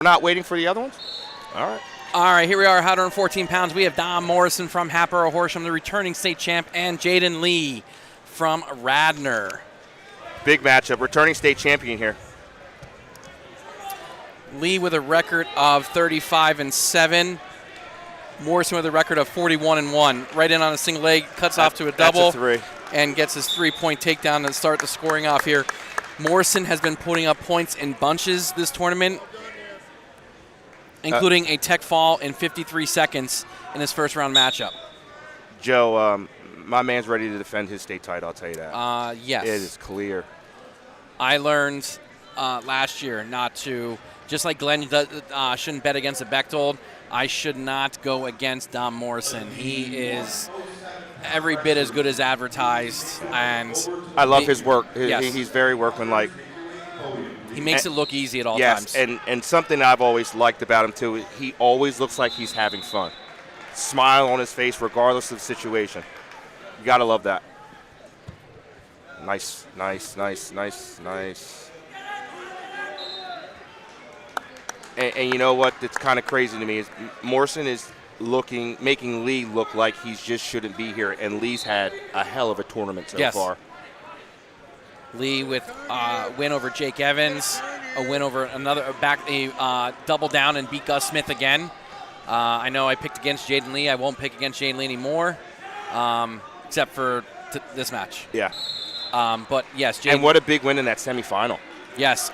We're not waiting for the other ones? All right. All right, here we are, 114 pounds. We have Dom Morrison from Hatboro-Horsham, the returning state champ, and Jayden Lee from Radnor. Big matchup. Returning state champion here. Lee with a record of 35-7. Morrison with a record of 41-1. Right in on a single leg, cuts off to a double, That's a three. and gets his three-point takedown to start the scoring off here. Morrison has been putting up points in bunches this tournament, including a tech fall in 53 seconds in his first round matchup. Joe, my man's ready to defend his state title, I'll tell you that. Yes. It is clear. I learned last year not to, just like Glenn shouldn't bet against a Bechtold, I should not go against Dom Morrison. He is every bit as good as advertised. And I love his work. Yes. He's very workmanlike. He makes it look easy at all times. Yes, and something I've always liked about him, too, he always looks like he's having fun. Smile on his face regardless of the situation. You got to love that. Nice. And you know what? That's kind of crazy to me is Morrison is making Lee look like he just shouldn't be here, and Lee's had a hell of a tournament so far. Lee with a win over Jake Evans, a win over a double down and beat Gus Smith again. I know I picked against Jayden Lee. I won't pick against Jayden Lee anymore, except for this match. Yeah. But yes, Jayden. And what a big win in that semifinal. Yes.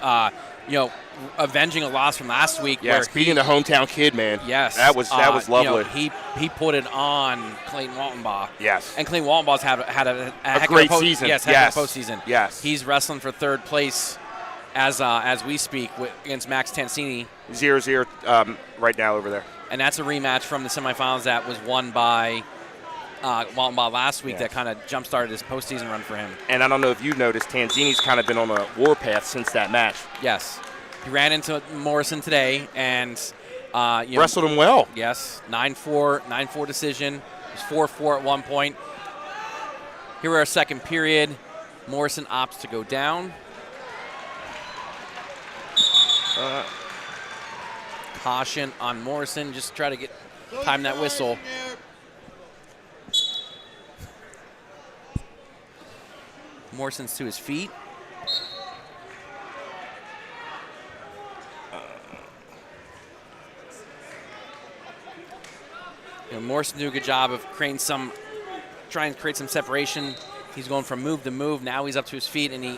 Avenging a loss from last week. Yes, where beating the hometown kid, man. Yes. That was lovely. He put it on Clayton Waltenbaugh. Yes. And Clayton Waltenbaugh's had a heck great of a season. Yes, heck of a postseason. Yes. He's wrestling for third place as we speak against Max Tansini. 0-0 right now over there. And that's a rematch from the semifinals that was won by Waltenbaugh last week. That kind of jump-started his postseason run for him. And I don't know if you've noticed, Tanzini's kind of been on a warpath since that match. Yes. He ran into Morrison today and wrestled him well. Yes, 9-4 decision. It was 4-4 at one point. Here we're our second period. Morrison opts to go down. Caution on Morrison. Just try to time that whistle. Morrison's to his feet. Morrison do a good job of trying to create some separation. He's going from move to move. Now he's up to his feet, and he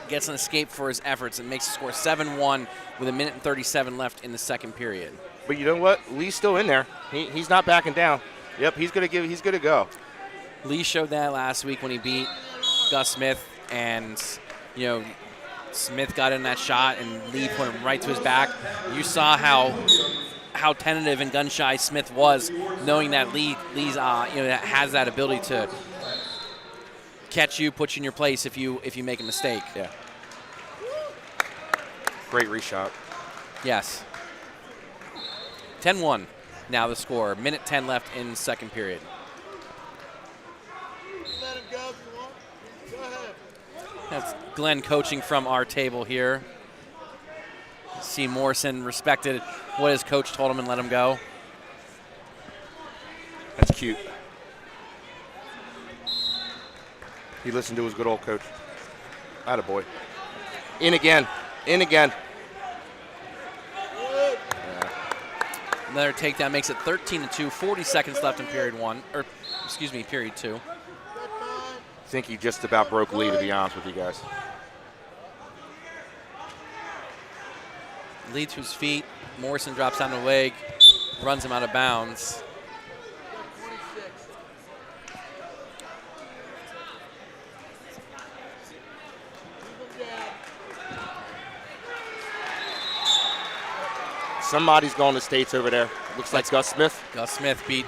gets an escape for his efforts and makes the score 7-1 with 1:37 left in the second period. But you know what? Lee's still in there. He's not backing down. Yep, he's gonna go. Lee showed that last week when he beat Gus Smith, and Smith got in that shot, and Lee put him right to his back. You saw how tentative and gun-shy Smith was, knowing that Lee's has that ability to catch you, put you in your place if you make a mistake. Yeah. Great reshot. Yes. 10-1 now the score. 1:10 left in the second period. Let him go if you want. Go ahead. That's Glenn coaching from our table here. See Morrison respected what his coach told him and let him go. That's cute. He listened to his good old coach. Attaboy. In again. Yeah. Another takedown makes it 13-2. 40 seconds left in period two. I think he just about broke Lee, to be honest with you guys. Lee to his feet. Morrison drops down the leg, runs him out of bounds. Somebody's going to States over there. Looks like Gus Smith. Gus Smith beat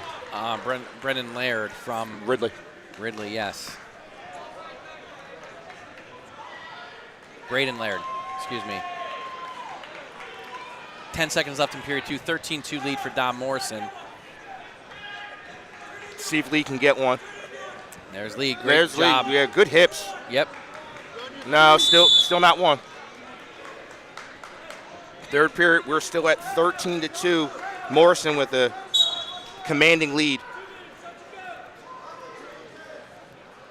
Brendan Laird from Ridley. Yes. Braden Laird, excuse me. 10 seconds left in period two. 13-2 lead for Dom Morrison. See if Lee can get one. There's Lee. Great job. Lee. Yeah, good hips. Yep. No, still not one. Third period, we're still at 13-2. Morrison with a commanding lead.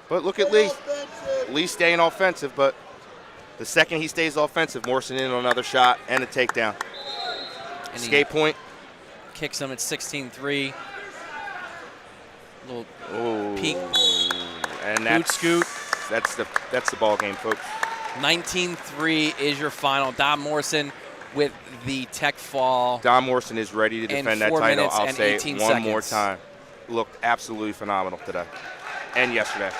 But look at Lee. Lee staying offensive, but the second he stays offensive, Morrison in on another shot and a takedown. And Skate point. Kicks him at 16-3. Little peek. And Boot scoot. That's the ball game, folks. 19-3 is your final. Dom Morrison with the tech fall. Dom Morrison is ready to defend that 4 title. minutes I'll and say 18 it one more seconds. time. Looked absolutely phenomenal today and yesterday.